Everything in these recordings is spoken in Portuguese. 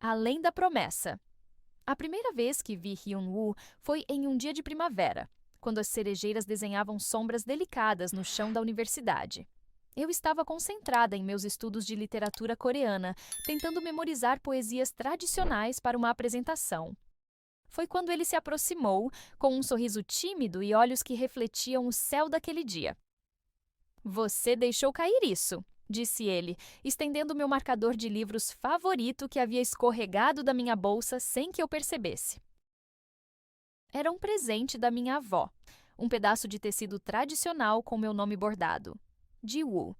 Além da promessa. A primeira vez que vi Hyun-woo foi em um dia de primavera, quando as cerejeiras desenhavam sombras delicadas no chão da universidade. Eu estava concentrada em meus estudos de literatura coreana, tentando memorizar poesias tradicionais para uma apresentação. Foi quando ele se aproximou, com um sorriso tímido e olhos que refletiam o céu daquele dia. Você deixou cair isso, disse ele, estendendo meu marcador de livros favorito que havia escorregado da minha bolsa sem que eu percebesse. Era um presente da minha avó, um pedaço de tecido tradicional com meu nome bordado, Ji-woo.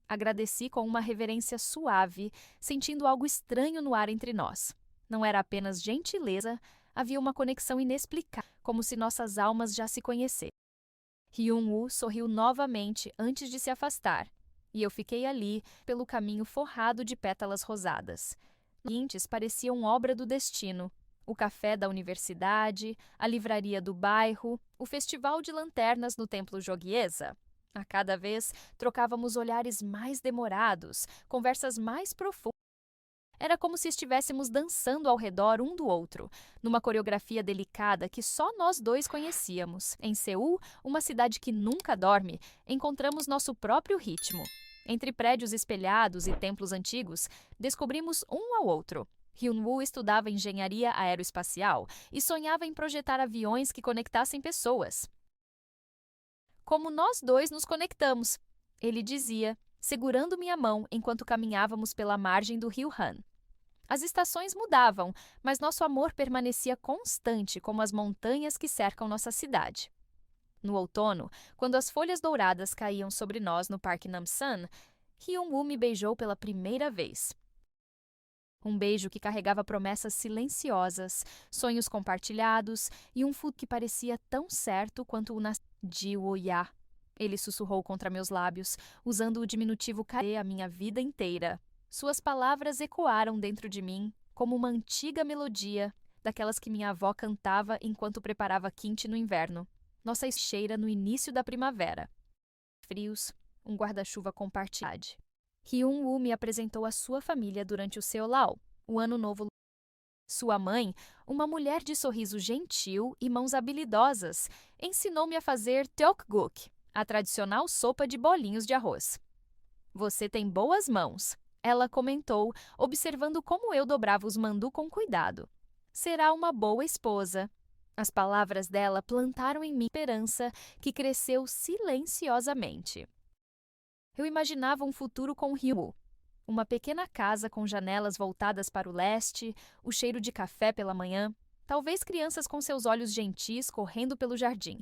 Agradeci com uma reverência suave, sentindo algo estranho no ar entre nós. Não era apenas gentileza, havia uma conexão inexplicável, como se nossas almas já se conhecessem. Hyun-woo sorriu novamente antes de se afastar, e eu fiquei ali, pelo caminho forrado de pétalas rosadas. Os seguintes pareciam obra do destino. O café da universidade, a livraria do bairro, o festival de lanternas no templo Jogye-sa. A cada vez, trocávamos olhares mais demorados, conversas mais profundas. Era como se estivéssemos dançando ao redor um do outro, numa coreografia delicada que só nós dois conhecíamos. Em Seul, uma cidade que nunca dorme, encontramos nosso próprio ritmo. Entre prédios espelhados e templos antigos, descobrimos um ao outro. Hyun-woo estudava engenharia aeroespacial e sonhava em projetar aviões que conectassem pessoas. Como nós dois nos conectamos, ele dizia, segurando minha mão enquanto caminhávamos pela margem do rio Han. As estações mudavam, mas nosso amor permanecia constante como as montanhas que cercam nossa cidade. No outono, quando as folhas douradas caíam sobre nós no Parque Namsan, Hyun-woo me beijou pela primeira vez. Um beijo que carregava promessas silenciosas, sonhos compartilhados e um futuro que parecia tão certo quanto o Ji-woo-ya. Ele sussurrou contra meus lábios, usando o diminutivo a minha vida inteira. Suas palavras ecoaram dentro de mim como uma antiga melodia, daquelas que minha avó cantava enquanto preparava quente no inverno. Nossa cheira no início da primavera. Frios, um guarda-chuva compartilhado. Hyun-woo me apresentou a sua família durante o Seollal, o Ano Novo. Sua mãe, uma mulher de sorriso gentil e mãos habilidosas, ensinou-me a fazer tteokguk, a tradicional sopa de bolinhos de arroz. Você tem boas mãos, ela comentou, observando como eu dobrava os mandu com cuidado. Será uma boa esposa. As palavras dela plantaram em mim esperança que cresceu silenciosamente. Eu imaginava um futuro com Hyun-woo. Uma pequena casa com janelas voltadas para o leste, o cheiro de café pela manhã, talvez crianças com seus olhos gentis correndo pelo jardim.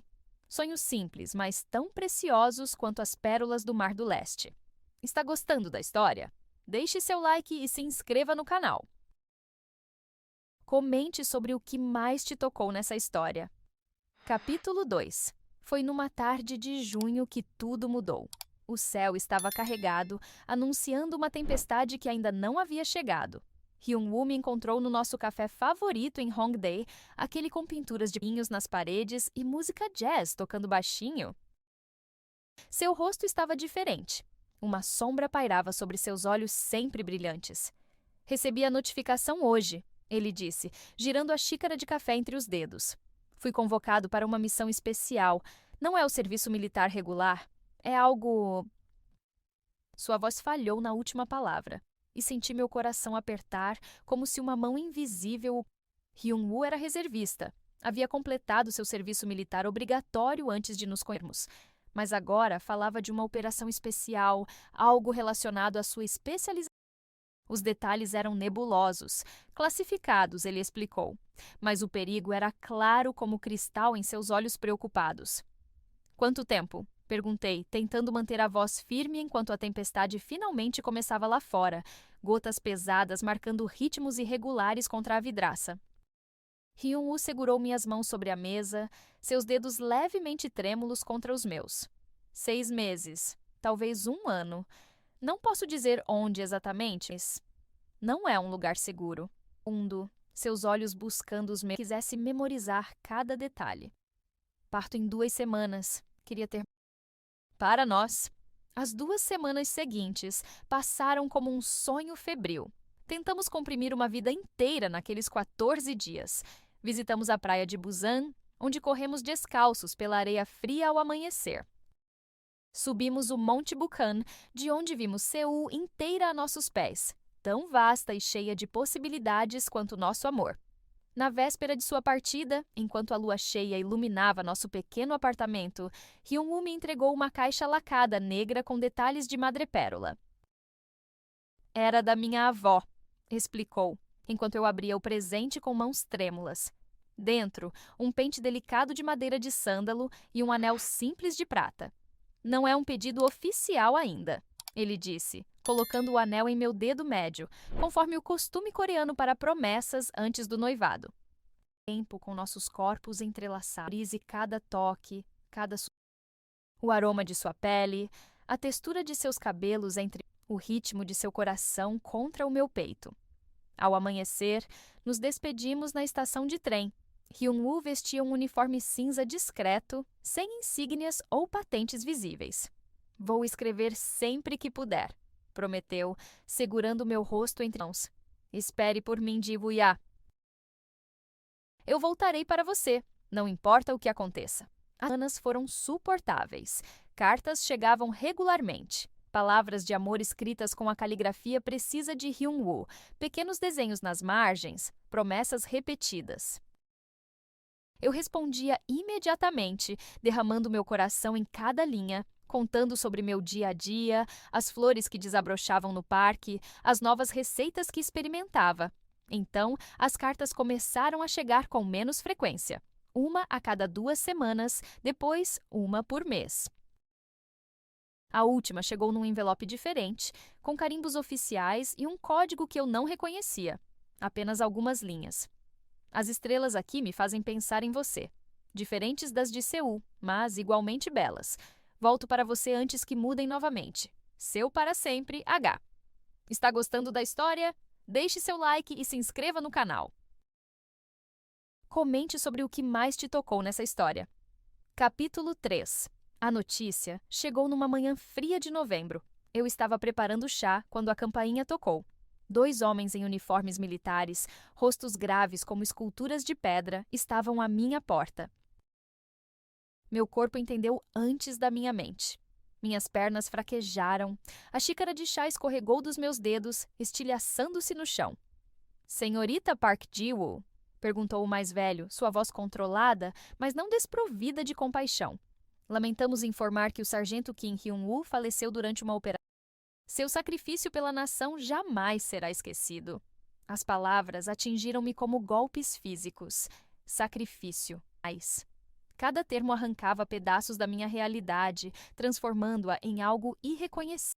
Sonhos simples, mas tão preciosos quanto as pérolas do Mar do Leste. Está gostando da história? Deixe seu like e se inscreva no canal. Comente sobre o que mais te tocou nessa história. Capítulo 2. Foi numa tarde de junho que tudo mudou. O céu estava carregado, anunciando uma tempestade que ainda não havia chegado. Hyun-woo me encontrou no nosso café favorito em Hongdae, aquele com pinturas de pinhos nas paredes e música jazz tocando baixinho. Seu rosto estava diferente. Uma sombra pairava sobre seus olhos sempre brilhantes. Recebi a notificação hoje, ele disse, girando a xícara de café entre os dedos. Fui convocado para uma missão especial. Não é o serviço militar regular. É algo... Sua voz falhou na última palavra, e senti meu coração apertar como se uma mão invisível... Hyun-woo era reservista. Havia completado seu serviço militar obrigatório antes de nos conhecermos. Mas agora falava de uma operação especial, algo relacionado à sua especialização. Os detalhes eram nebulosos, classificados, ele explicou. Mas o perigo era claro como cristal em seus olhos preocupados. Quanto tempo? Perguntei, tentando manter a voz firme enquanto a tempestade finalmente começava lá fora, gotas pesadas marcando ritmos irregulares contra a vidraça. Hyun-woo segurou minhas mãos sobre a mesa, seus dedos levemente trêmulos contra os meus. 6 meses, talvez 1 ano. Não posso dizer onde exatamente, mas não é um lugar seguro. Seus olhos buscando os meus, quisesse memorizar cada detalhe. Parto em 2 semanas. Queria ter... Para nós, as 2 semanas seguintes passaram como um sonho febril. Tentamos comprimir uma vida inteira naqueles 14 dias. Visitamos a praia de Busan, onde corremos descalços pela areia fria ao amanhecer. Subimos o Monte Bukhan, de onde vimos Seul inteira a nossos pés, tão vasta e cheia de possibilidades quanto nosso amor. Na véspera de sua partida, enquanto a lua cheia iluminava nosso pequeno apartamento, Hyun-woo me entregou uma caixa lacada negra com detalhes de madrepérola. Era da minha avó, explicou, enquanto eu abria o presente com mãos trêmulas. Dentro, um pente delicado de madeira de sândalo e um anel simples de prata. Não é um pedido oficial ainda, ele disse, colocando o anel em meu dedo médio, conforme o costume coreano para promessas antes do noivado. Tempo com nossos corpos entrelaçados e cada toque, o aroma de sua pele, a textura de seus cabelos entre o ritmo de seu coração contra o meu peito. Ao amanhecer, nos despedimos na estação de trem. Hyun-woo vestia um uniforme cinza discreto, sem insígnias ou patentes visíveis. Vou escrever sempre que puder, prometeu, segurando meu rosto entre mãos. Espere por mim, Ji-woo-ya. Eu voltarei para você, não importa o que aconteça. As semanas foram suportáveis. Cartas chegavam regularmente. Palavras de amor escritas com a caligrafia precisa de Hyun-woo, pequenos desenhos nas margens, promessas repetidas. Eu respondia imediatamente, derramando meu coração em cada linha, contando sobre meu dia a dia, as flores que desabrochavam no parque, as novas receitas que experimentava. Então, as cartas começaram a chegar com menos frequência. Uma a cada 2 semanas, depois uma por mês. A última chegou num envelope diferente, com carimbos oficiais e um código que eu não reconhecia. Apenas algumas linhas. As estrelas aqui me fazem pensar em você. Diferentes das de Seul, mas igualmente belas. Volto para você antes que mudem novamente. Seu para sempre, H. Está gostando da história? Deixe seu like e se inscreva no canal. Comente sobre o que mais te tocou nessa história. Capítulo 3. A notícia chegou numa manhã fria de novembro. Eu estava preparando chá quando a campainha tocou. 2 homens em uniformes militares, rostos graves como esculturas de pedra, estavam à minha porta. Meu corpo entendeu antes da minha mente. Minhas pernas fraquejaram, a xícara de chá escorregou dos meus dedos, estilhaçando-se no chão. Senhorita Park Ji-woo? Perguntou o mais velho, sua voz controlada, mas não desprovida de compaixão. Lamentamos informar que o sargento Kim Hyun-woo faleceu durante uma operação. Seu sacrifício pela nação jamais será esquecido. As palavras atingiram-me como golpes físicos. Sacrifício. Cada termo arrancava pedaços da minha realidade, transformando-a em algo irreconhecível.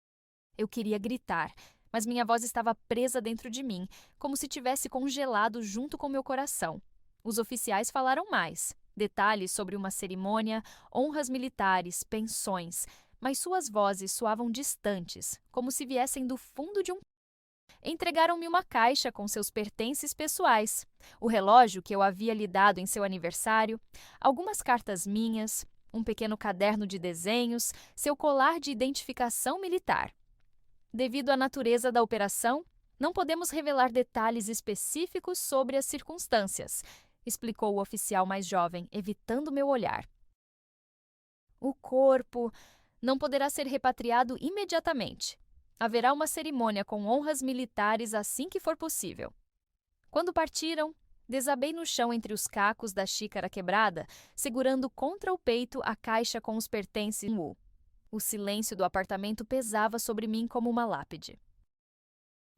Eu queria gritar, mas minha voz estava presa dentro de mim, como se tivesse congelado junto com meu coração. Os oficiais falaram mais. Detalhes sobre uma cerimônia, honras militares, pensões, mas suas vozes soavam distantes, como se viessem do fundo de um... Entregaram-me uma caixa com seus pertences pessoais, o relógio que eu havia lhe dado em seu aniversário, algumas cartas minhas, um pequeno caderno de desenhos, seu colar de identificação militar. Devido à natureza da operação, não podemos revelar detalhes específicos sobre as circunstâncias, explicou o oficial mais jovem, evitando meu olhar. O corpo não poderá ser repatriado imediatamente. Haverá uma cerimônia com honras militares assim que for possível. Quando partiram, desabei no chão entre os cacos da xícara quebrada, segurando contra o peito a caixa com os pertences. O silêncio do apartamento pesava sobre mim como uma lápide.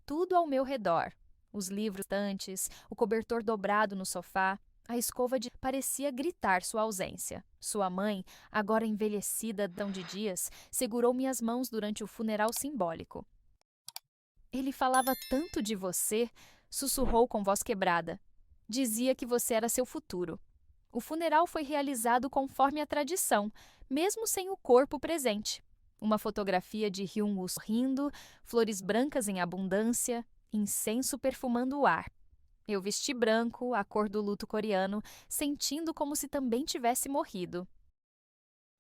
Tudo ao meu redor, os livros estantes, o cobertor dobrado no sofá, a escova parecia gritar sua ausência. Sua mãe, agora envelhecida de dias, segurou minhas mãos durante o funeral simbólico. Ele falava tanto de você, sussurrou com voz quebrada. Dizia que você era seu futuro. O funeral foi realizado conforme a tradição, mesmo sem o corpo presente. Uma fotografia de Hyun-woo sorrindo, flores brancas em abundância, incenso perfumando o ar. Eu vesti branco, a cor do luto coreano, sentindo como se também tivesse morrido.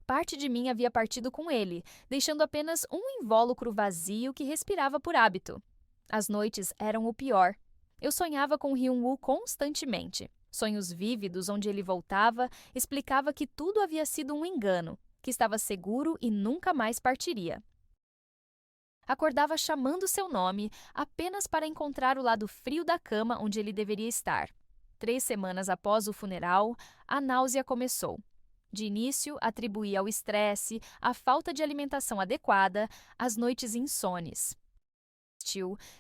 Parte de mim havia partido com ele, deixando apenas um invólucro vazio que respirava por hábito. As noites eram o pior. Eu sonhava com Hyun-woo constantemente. Sonhos vívidos onde ele voltava, explicava que tudo havia sido um engano, que estava seguro e nunca mais partiria. Acordava chamando seu nome apenas para encontrar o lado frio da cama onde ele deveria estar. 3 semanas após o funeral, a náusea começou. De início, atribuía ao estresse, à falta de alimentação adequada, às noites insones.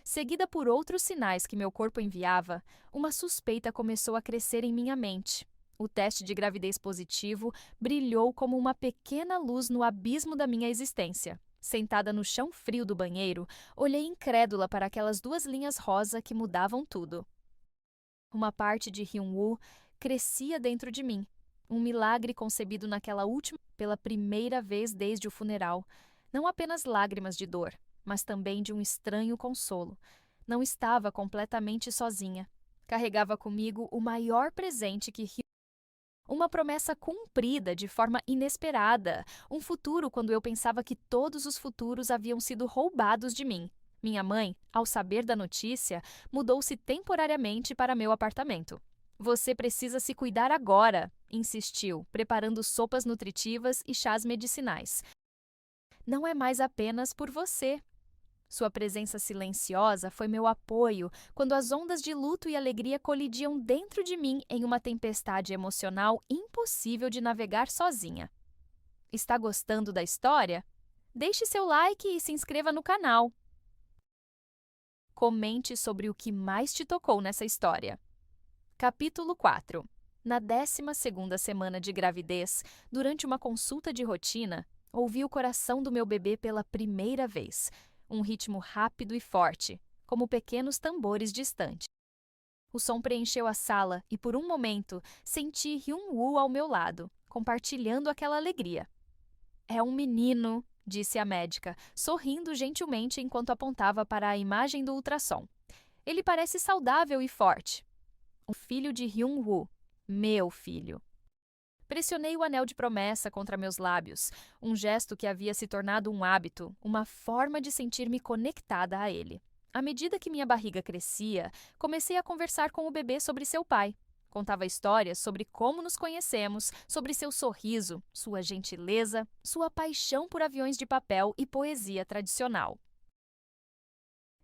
Seguida por outros sinais que meu corpo enviava, uma suspeita começou a crescer em minha mente. O teste de gravidez positivo brilhou como uma pequena luz no abismo da minha existência. Sentada no chão frio do banheiro, olhei incrédula para aquelas 2 linhas rosa que mudavam tudo. Uma parte de Hyun-woo crescia dentro de mim. Um milagre concebido naquela última, pela primeira vez desde o funeral. Não apenas lágrimas de dor, mas também de um estranho consolo. Não estava completamente sozinha. Carregava comigo o maior presente que uma promessa cumprida de forma inesperada, um futuro quando eu pensava que todos os futuros haviam sido roubados de mim. Minha mãe, ao saber da notícia, mudou-se temporariamente para meu apartamento. Você precisa se cuidar agora, insistiu, preparando sopas nutritivas e chás medicinais. Não é mais apenas por você. Sua presença silenciosa foi meu apoio quando as ondas de luto e alegria colidiam dentro de mim em uma tempestade emocional impossível de navegar sozinha. Está gostando da história? Deixe seu like e se inscreva no canal. Comente sobre o que mais te tocou nessa história. Capítulo 4. Na 12ª semana de gravidez, durante uma consulta de rotina, ouvi o coração do meu bebê pela primeira vez. Um ritmo rápido e forte, como pequenos tambores distantes. O som preencheu a sala e, por um momento, senti Hyun-woo ao meu lado, compartilhando aquela alegria. É um menino, disse a médica, sorrindo gentilmente enquanto apontava para a imagem do ultrassom. Ele parece saudável e forte. Um filho de Hyun-woo, meu filho. Pressionei o anel de promessa contra meus lábios, um gesto que havia se tornado um hábito, uma forma de sentir-me conectada a ele. À medida que minha barriga crescia, comecei a conversar com o bebê sobre seu pai. Contava histórias sobre como nos conhecemos, sobre seu sorriso, sua gentileza, sua paixão por aviões de papel e poesia tradicional.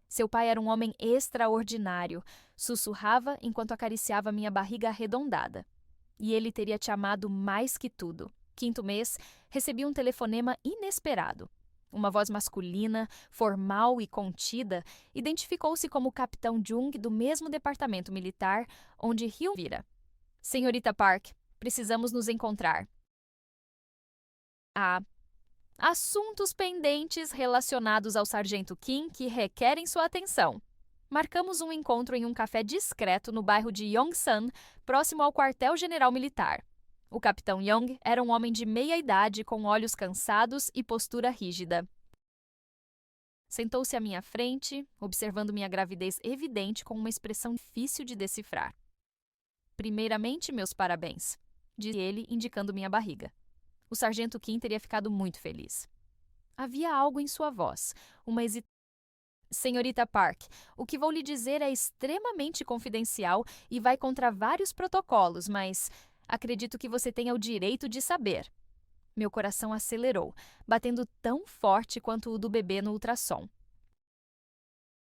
Seu pai era um homem extraordinário, sussurrava enquanto acariciava minha barriga arredondada. E ele teria te amado mais que tudo. 5º mês, recebi um telefonema inesperado. Uma voz masculina, formal e contida, identificou-se como o Capitão Jung do mesmo departamento militar onde Hyun vira. Senhorita Park, precisamos nos encontrar. Assuntos pendentes relacionados ao Sargento Kim que requerem sua atenção. Marcamos um encontro em um café discreto no bairro de Yongsan, próximo ao quartel-general militar. O capitão Young era um homem de meia-idade com olhos cansados e postura rígida. Sentou-se à minha frente, observando minha gravidez evidente com uma expressão difícil de decifrar. Primeiramente, meus parabéns, disse ele, indicando minha barriga. O sargento Kim teria ficado muito feliz. Havia algo em sua voz, uma hesitação. Senhorita Park, o que vou lhe dizer é extremamente confidencial e vai contra vários protocolos, mas acredito que você tenha o direito de saber. Meu coração acelerou, batendo tão forte quanto o do bebê no ultrassom.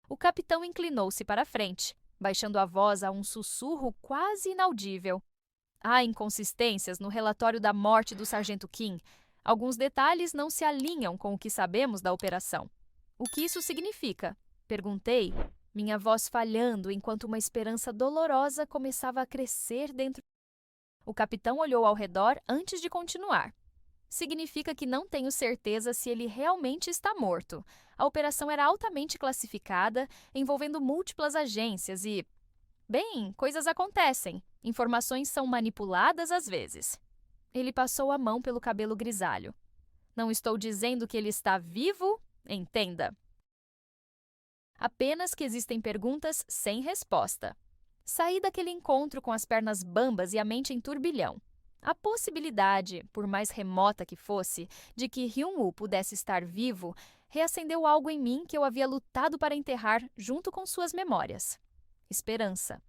O capitão inclinou-se para a frente, baixando a voz a um sussurro quase inaudível. Há inconsistências no relatório da morte do sargento Kim. Alguns detalhes não se alinham com o que sabemos da operação. O que isso significa? Perguntei, minha voz falhando enquanto uma esperança dolorosa começava a crescer dentro. O capitão olhou ao redor antes de continuar. Significa que não tenho certeza se ele realmente está morto. A operação era altamente classificada, envolvendo múltiplas agências e... Bem, coisas acontecem. Informações são manipuladas às vezes. Ele passou a mão pelo cabelo grisalho. Não estou dizendo que ele está vivo, entenda. Apenas que existem perguntas sem resposta. Saí daquele encontro com as pernas bambas e a mente em turbilhão. A possibilidade, por mais remota que fosse, de que Hyun-woo pudesse estar vivo reacendeu algo em mim que eu havia lutado para enterrar junto com suas memórias. Esperança.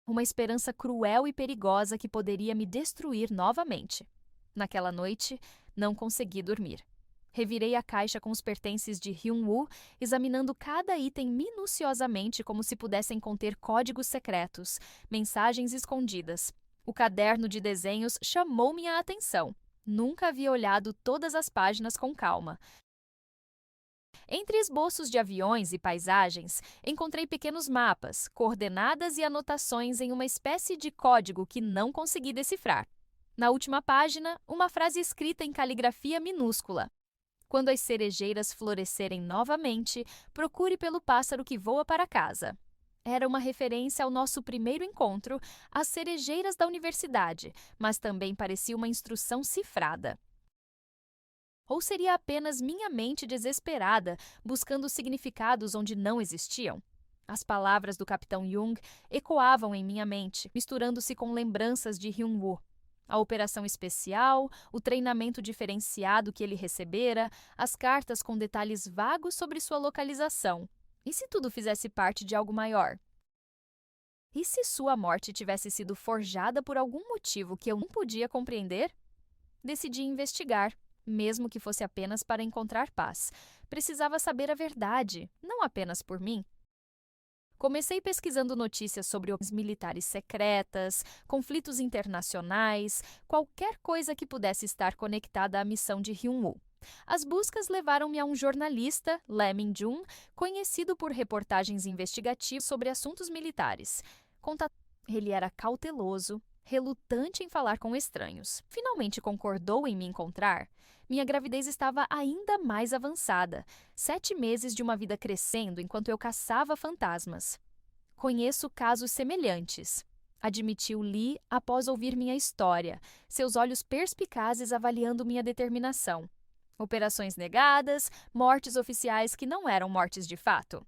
Uma esperança cruel e perigosa que poderia me destruir novamente. Naquela noite, não consegui dormir. Revirei a caixa com os pertences de Hyun-woo, examinando cada item minuciosamente como se pudessem conter códigos secretos, mensagens escondidas. O caderno de desenhos chamou minha atenção. Nunca havia olhado todas as páginas com calma. Entre esboços de aviões e paisagens, encontrei pequenos mapas, coordenadas e anotações em uma espécie de código que não consegui decifrar. Na última página, uma frase escrita em caligrafia minúscula. Quando as cerejeiras florescerem novamente, procure pelo pássaro que voa para casa. Era uma referência ao nosso primeiro encontro, às cerejeiras da universidade, mas também parecia uma instrução cifrada. Ou seria apenas minha mente desesperada, buscando significados onde não existiam? As palavras do Capitão Jung ecoavam em minha mente, misturando-se com lembranças de Hyun-woo. A operação especial, o treinamento diferenciado que ele recebera, as cartas com detalhes vagos sobre sua localização. E se tudo fizesse parte de algo maior? E se sua morte tivesse sido forjada por algum motivo que eu não podia compreender? Decidi investigar, mesmo que fosse apenas para encontrar paz. Precisava saber a verdade, não apenas por mim. Comecei pesquisando notícias sobre operações militares secretas, conflitos internacionais, qualquer coisa que pudesse estar conectada à missão de Hyun-woo. As buscas levaram-me a um jornalista, Lee Min-jun, conhecido por reportagens investigativas sobre assuntos militares. Ele era cauteloso, relutante em falar com estranhos. Finalmente concordou em me encontrar. Minha gravidez estava ainda mais avançada. 7 meses de uma vida crescendo enquanto eu caçava fantasmas. Conheço casos semelhantes, admitiu Lee após ouvir minha história, seus olhos perspicazes avaliando minha determinação. Operações negadas, mortes oficiais que não eram mortes de fato.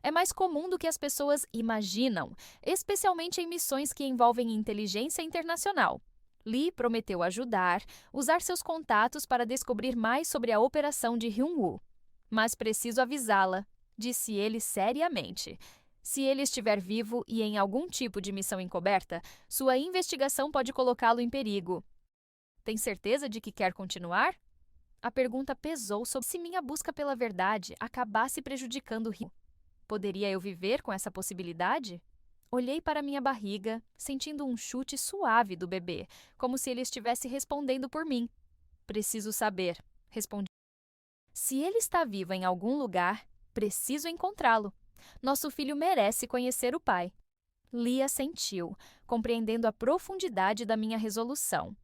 É mais comum do que as pessoas imaginam, especialmente em missões que envolvem inteligência internacional. Lee prometeu ajudar, usar seus contatos para descobrir mais sobre a operação de Hyun-woo. Mas preciso avisá-la, disse ele seriamente. Se ele estiver vivo e em algum tipo de missão encoberta, sua investigação pode colocá-lo em perigo. Tem certeza de que quer continuar? A pergunta pesou sobre se minha busca pela verdade acabasse prejudicando Hyun-woo. Poderia eu viver com essa possibilidade? Olhei para minha barriga, sentindo um chute suave do bebê, como se ele estivesse respondendo por mim. Preciso saber, respondi. Se ele está vivo em algum lugar, preciso encontrá-lo. Nosso filho merece conhecer o pai. Lee assentiu, compreendendo a profundidade da minha resolução.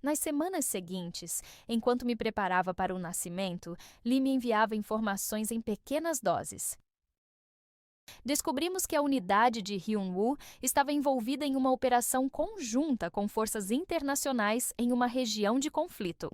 Nas semanas seguintes, enquanto me preparava para o nascimento, Lee me enviava informações em pequenas doses. Descobrimos que a unidade de Hyun-woo estava envolvida em uma operação conjunta com forças internacionais em uma região de conflito.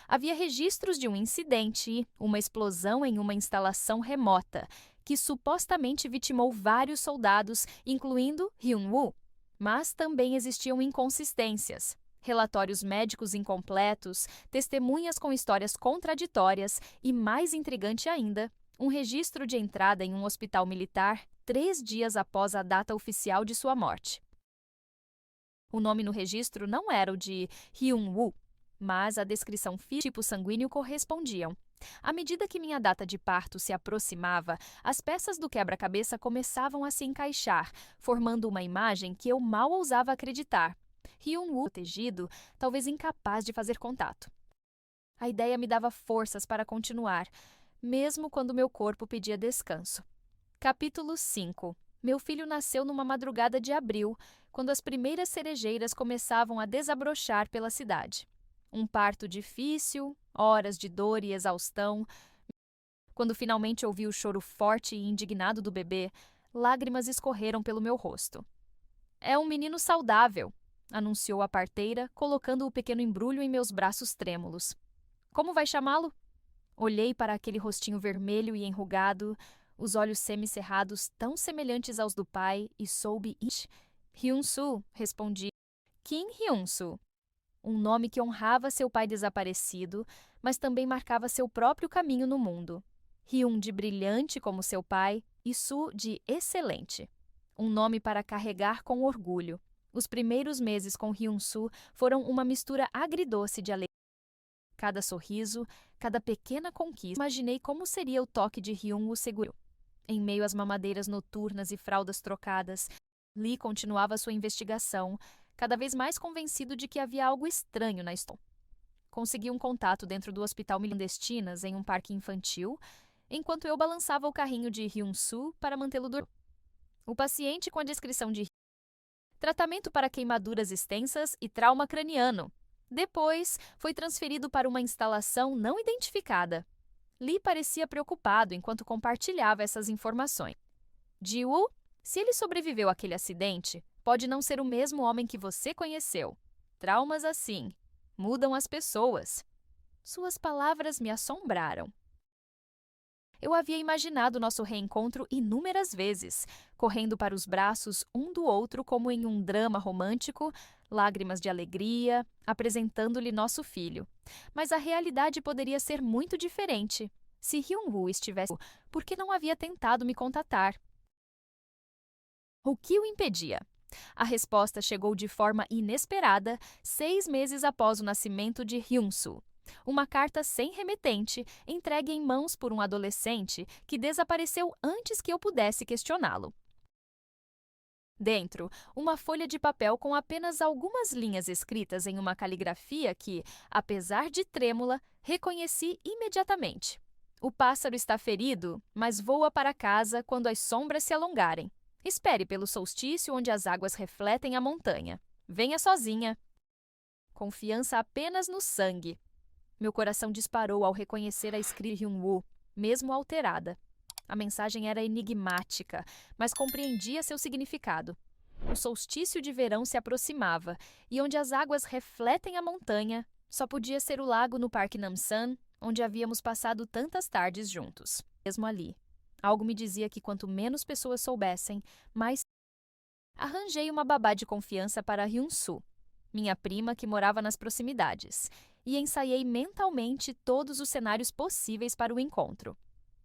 Havia registros de um incidente, uma explosão em uma instalação remota, que supostamente vitimou vários soldados, incluindo Hyun-woo. Mas também existiam inconsistências. Relatórios médicos incompletos, testemunhas com histórias contraditórias e, mais intrigante ainda, um registro de entrada em um hospital militar 3 dias após a data oficial de sua morte. O nome no registro não era o de Hyun-woo, mas a descrição física e tipo sanguíneo correspondiam. À medida que minha data de parto se aproximava, as peças do quebra-cabeça começavam a se encaixar, formando uma imagem que eu mal ousava acreditar. Hyun-woo protegido, talvez incapaz de fazer contato. A ideia me dava forças para continuar, mesmo quando meu corpo pedia descanso. Capítulo 5. Meu filho nasceu numa madrugada de abril, quando as primeiras cerejeiras começavam a desabrochar pela cidade. Um parto difícil, horas de dor e exaustão. Quando finalmente ouvi o choro forte e indignado do bebê, lágrimas escorreram pelo meu rosto. É um menino saudável, anunciou a parteira, colocando o pequeno embrulho em meus braços trêmulos. Como vai chamá-lo? Olhei para aquele rostinho vermelho e enrugado, os olhos semicerrados tão semelhantes aos do pai, e soube Hyun-soo, respondi. Kim Hyun-soo. um nome que honrava seu pai desaparecido, mas também marcava seu próprio caminho no mundo. Hyun de brilhante como seu pai e Soo de excelente. Um nome para carregar com orgulho. Os primeiros meses com Hyun-soo foram uma mistura agridoce de alegria. Cada sorriso, cada pequena conquista. Imaginei como seria o toque de Hyun o seguro. Em meio às mamadeiras noturnas e fraldas trocadas, Lee continuava sua investigação, cada vez mais convencido de que havia algo estranho na história. Consegui um contato dentro do hospital clandestinas em um parque infantil, enquanto eu balançava o carrinho de Hyun-soo para mantê-lo dormindo. O paciente com a descrição de tratamento para queimaduras extensas e trauma craniano. Depois, foi transferido para uma instalação não identificada. Lee parecia preocupado enquanto compartilhava essas informações. Ji-woo, se ele sobreviveu àquele acidente, pode não ser o mesmo homem que você conheceu. Traumas assim mudam as pessoas. Suas palavras me assombraram. Eu havia imaginado nosso reencontro inúmeras vezes, correndo para os braços um do outro como em um drama romântico, lágrimas de alegria, apresentando-lhe nosso filho. Mas a realidade poderia ser muito diferente. Se Hyun-woo estivesse, por que não havia tentado me contatar? O que o impedia? A resposta chegou de forma inesperada 6 meses após o nascimento de Hyun-soo. Uma carta sem remetente, entregue em mãos por um adolescente que desapareceu antes que eu pudesse questioná-lo. Dentro, uma folha de papel com apenas algumas linhas escritas em uma caligrafia que, apesar de trêmula, reconheci imediatamente. O pássaro está ferido, mas voa para casa quando as sombras se alongarem. Espere pelo solstício onde as águas refletem a montanha. Venha sozinha. Confiança apenas no sangue. Meu coração disparou ao reconhecer a escrita de Hyun-woo, mesmo alterada. A mensagem era enigmática, mas compreendia seu significado. O solstício de verão se aproximava, e onde as águas refletem a montanha, só podia ser o lago no Parque Namsan, onde havíamos passado tantas tardes juntos. Mesmo ali. Algo me dizia que quanto menos pessoas soubessem, mais... Arranjei uma babá de confiança para Hyun-soo, minha prima que morava nas proximidades, e ensaiei mentalmente todos os cenários possíveis para o encontro.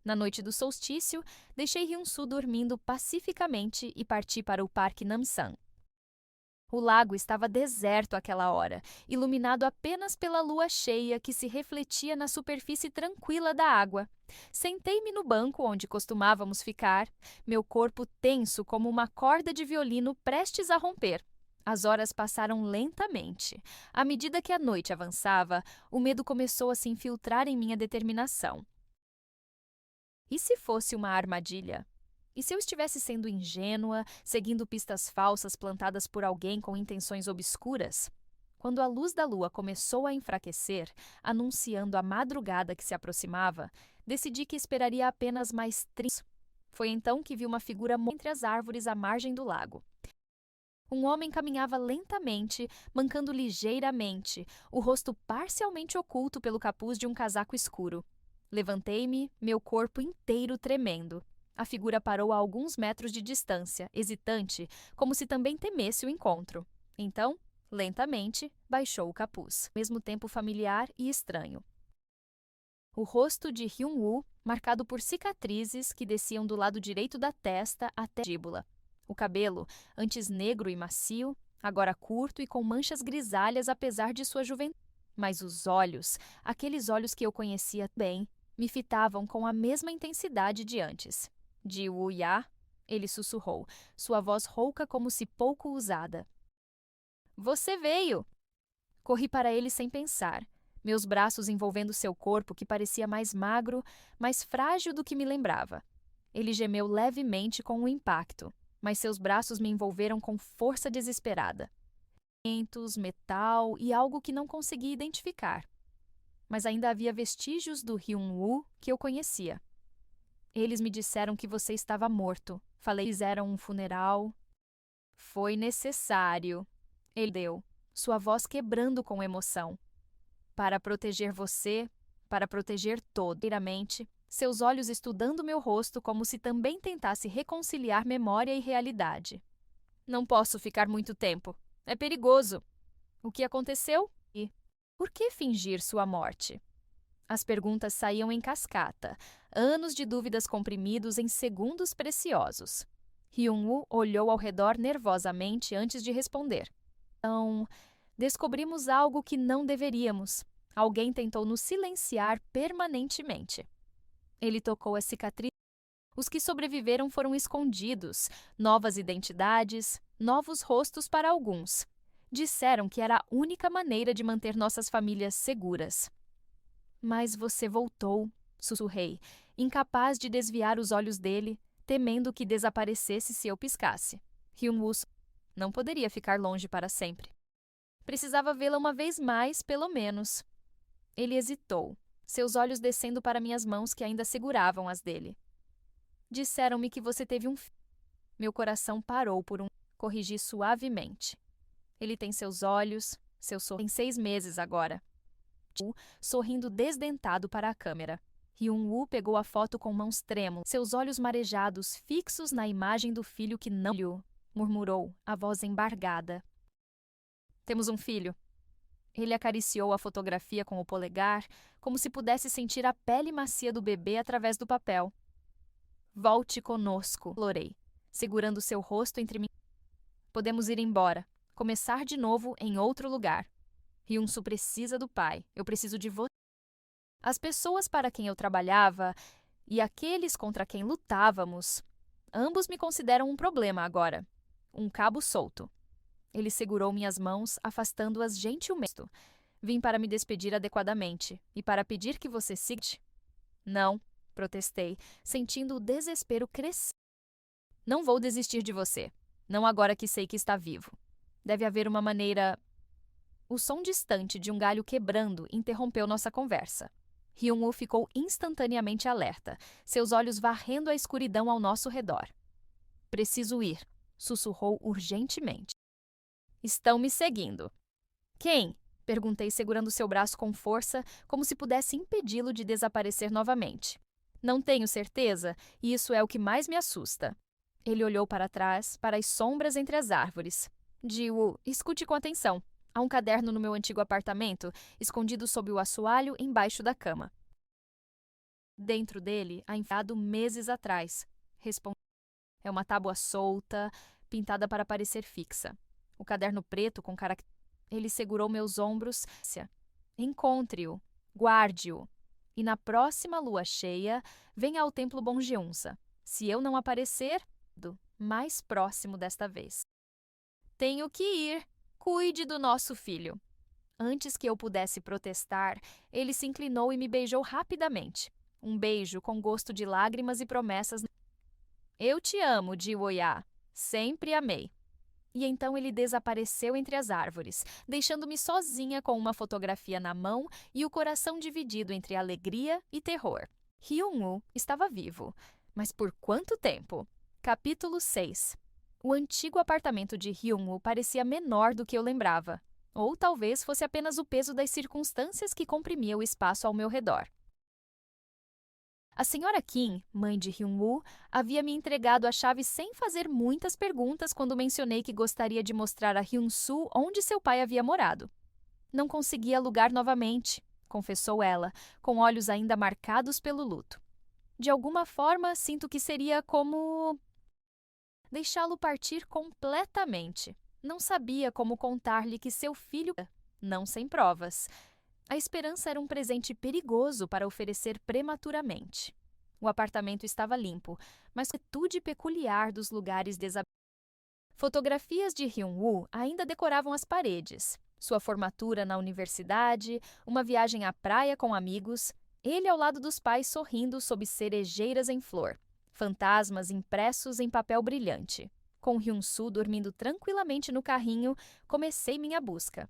Na noite do solstício, deixei Hyun-soo dormindo pacificamente e parti para o Parque Namsan. O lago estava deserto àquela hora, iluminado apenas pela lua cheia que se refletia na superfície tranquila da água. Sentei-me no banco onde costumávamos ficar, meu corpo tenso como uma corda de violino prestes a romper. As horas passaram lentamente. À medida que a noite avançava, o medo começou a se infiltrar em minha determinação. E se fosse uma armadilha? E se eu estivesse sendo ingênua, seguindo pistas falsas plantadas por alguém com intenções obscuras? Quando a luz da lua começou a enfraquecer, anunciando a madrugada que se aproximava, decidi que esperaria apenas mais 30. Foi então que vi uma figura entre as árvores à margem do lago. Um homem caminhava lentamente, mancando ligeiramente, o rosto parcialmente oculto pelo capuz de um casaco escuro. Levantei-me, meu corpo inteiro tremendo. A figura parou a alguns metros de distância, hesitante, como se também temesse o encontro. Então, lentamente, baixou o capuz, ao mesmo tempo familiar e estranho. O rosto de Hyun-woo, marcado por cicatrizes que desciam do lado direito da testa até a mandíbula. O cabelo, antes negro e macio, agora curto e com manchas grisalhas apesar de sua juventude. Mas os olhos, aqueles olhos que eu conhecia bem, me fitavam com a mesma intensidade de antes. Ji-woo-ya, ele sussurrou, sua voz rouca como se pouco usada. Você veio! Corri para ele sem pensar, meus braços envolvendo seu corpo que parecia mais magro, mais frágil do que me lembrava. Ele gemeu levemente com o impacto, mas seus braços me envolveram com força desesperada. Metal e algo que não consegui identificar. Mas ainda havia vestígios do Hyun-woo que eu conhecia. Eles me disseram que você estava morto. Fizeram um funeral. Foi necessário. Ele deu, sua voz quebrando com emoção. Para proteger você, para proteger todo. Seus olhos estudando meu rosto como se também tentasse reconciliar memória e realidade. Não posso ficar muito tempo. É perigoso. O que aconteceu? Por que fingir sua morte? As perguntas saíam em cascata, anos de dúvidas comprimidos em segundos preciosos. Hyun-woo olhou ao redor nervosamente antes de responder. Então, descobrimos algo que não deveríamos. Alguém tentou nos silenciar permanentemente. Ele tocou a cicatriz. Os que sobreviveram foram escondidos, novas identidades, novos rostos para alguns. Disseram que era a única maneira de manter nossas famílias seguras. Mas você voltou, sussurrei, incapaz de desviar os olhos dele, temendo que desaparecesse se eu piscasse. Hyun-woo não poderia ficar longe para sempre. Precisava vê-la uma vez mais, pelo menos. Ele hesitou, seus olhos descendo para minhas mãos que ainda seguravam as dele. Disseram-me que você teve um filho. Meu coração parou por um. Corrigi suavemente. Ele tem seus olhos, seu sorriso. Tem 6 meses agora. Sorrindo desdentado para a câmera. Hyun-woo pegou a foto com mãos trêmulas, seus olhos marejados fixos na imagem do filho que não olhou, murmurou, a voz embargada. Temos um filho. Ele acariciou a fotografia com o polegar, como se pudesse sentir a pele macia do bebê através do papel. Volte conosco, implorei, segurando seu rosto entre mim. Podemos ir embora, começar de novo em outro lugar. Hyun-soo precisa do pai, eu preciso de você. As pessoas para quem eu trabalhava e aqueles contra quem lutávamos, ambos me consideram um problema agora. Um cabo solto. Ele segurou minhas mãos, afastando-as gentilmente. Vim para me despedir adequadamente e para pedir que você siga. Não, protestei, sentindo o desespero crescer. Não vou desistir de você. Não agora que sei que está vivo. Deve haver uma maneira. O som distante de um galho quebrando interrompeu nossa conversa. Hyun-woo ficou instantaneamente alerta, seus olhos varrendo a escuridão ao nosso redor. Preciso ir, sussurrou urgentemente. Estão me seguindo. Quem? Perguntei segurando seu braço com força, como se pudesse impedi-lo de desaparecer novamente. Não tenho certeza, e isso é o que mais me assusta. Ele olhou para trás, para as sombras entre as árvores. Ji-woo, escute com atenção. Há um caderno no meu antigo apartamento, escondido sob o assoalho embaixo da cama. Dentro dele, há enfiado meses atrás. Respondi. É uma tábua solta, pintada para parecer fixa. O caderno preto com caracteres. Ele segurou meus ombros. Encontre-o, guarde-o. E na próxima lua cheia, venha ao templo Bonjeonsa. Se eu não aparecer, mais próximo desta vez. Tenho que ir. Cuide do nosso filho. Antes que eu pudesse protestar, ele se inclinou e me beijou rapidamente. Um beijo com gosto de lágrimas e promessas. Eu te amo, Ji-woo-ya. Sempre amei. E então ele desapareceu entre as árvores, deixando-me sozinha com uma fotografia na mão e o coração dividido entre alegria e terror. Hyun-woo estava vivo. Mas por quanto tempo? Capítulo 6. O antigo apartamento de Hyun-woo parecia menor do que eu lembrava. Ou talvez fosse apenas o peso das circunstâncias que comprimia o espaço ao meu redor. A senhora Kim, mãe de Hyun-woo, havia me entregado a chave sem fazer muitas perguntas quando mencionei que gostaria de mostrar a Hyun-soo onde seu pai havia morado. Não conseguia alugar novamente, confessou ela, com olhos ainda marcados pelo luto. De alguma forma, sinto que seria como deixá-lo partir completamente. Não sabia como contar-lhe que seu filho, não sem provas. A esperança era um presente perigoso para oferecer prematuramente. O apartamento estava limpo, mas a quietude peculiar dos lugares desabitados. Fotografias de Hyun-woo ainda decoravam as paredes. Sua formatura na universidade, uma viagem à praia com amigos, ele ao lado dos pais sorrindo sob cerejeiras em flor. Fantasmas impressos em papel brilhante. Com Hyun-soo dormindo tranquilamente no carrinho, comecei minha busca.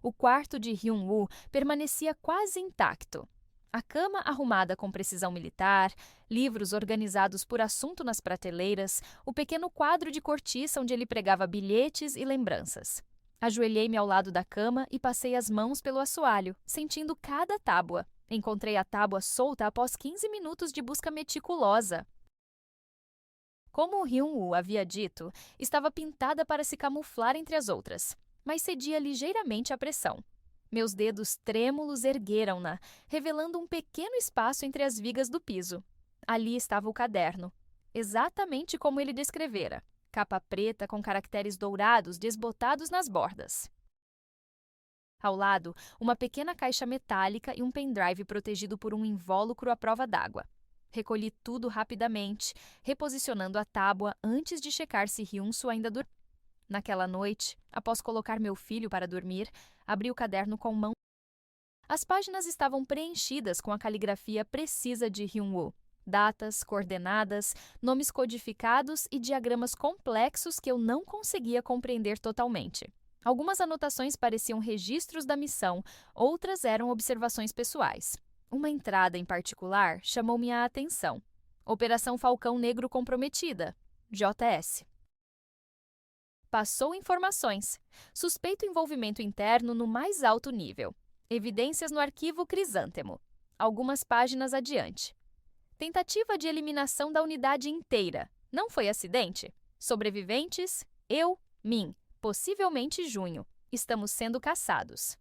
O quarto de Hyun-woo permanecia quase intacto. A cama arrumada com precisão militar, livros organizados por assunto nas prateleiras, o pequeno quadro de cortiça onde ele pregava bilhetes e lembranças. Ajoelhei-me ao lado da cama e passei as mãos pelo assoalho, sentindo cada tábua. Encontrei a tábua solta após 15 minutos de busca meticulosa. Como Hyun-woo havia dito, estava pintada para se camuflar entre as outras, mas cedia ligeiramente à pressão. Meus dedos trêmulos ergueram-na, revelando um pequeno espaço entre as vigas do piso. Ali estava o caderno, exatamente como ele descrevera. Capa preta com caracteres dourados desbotados nas bordas. Ao lado, uma pequena caixa metálica e um pendrive protegido por um invólucro à prova d'água. Recolhi tudo rapidamente, reposicionando a tábua antes de checar se Hyun-soo ainda dormia. Naquela noite, após colocar meu filho para dormir, abri o caderno com mão. As páginas estavam preenchidas com a caligrafia precisa de Hyun-woo. Datas, coordenadas, nomes codificados e diagramas complexos que eu não conseguia compreender totalmente. Algumas anotações pareciam registros da missão, outras eram observações pessoais. Uma entrada em particular chamou minha atenção. Operação Falcão Negro Comprometida, JS. Passou informações. Suspeito envolvimento interno no mais alto nível. Evidências no arquivo Crisântemo. Algumas páginas adiante. Tentativa de eliminação da unidade inteira. Não foi acidente? Sobreviventes? Eu, Min. Possivelmente junho. Estamos sendo caçados.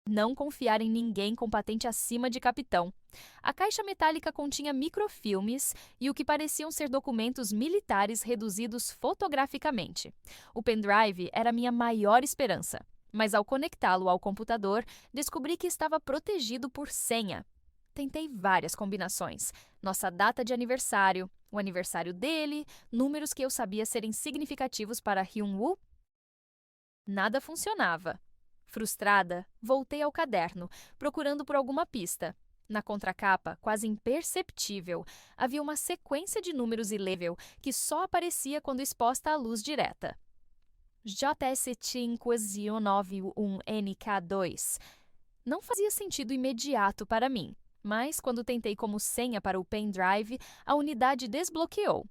Não confiar em ninguém com patente acima de capitão. A caixa metálica continha microfilmes e o que pareciam ser documentos militares reduzidos fotograficamente. O pendrive era minha maior esperança, mas ao conectá-lo ao computador, descobri que estava protegido por senha. Tentei várias combinações. Nossa data de aniversário, o aniversário dele, números que eu sabia serem significativos para Hyun-woo. Nada funcionava. Frustrada, voltei ao caderno, procurando por alguma pista. Na contracapa, quase imperceptível, havia uma sequência de números e level que só aparecia quando exposta à luz direta. JS591NK2. Não fazia sentido imediato para mim, mas quando tentei como senha para o pendrive, a unidade desbloqueou.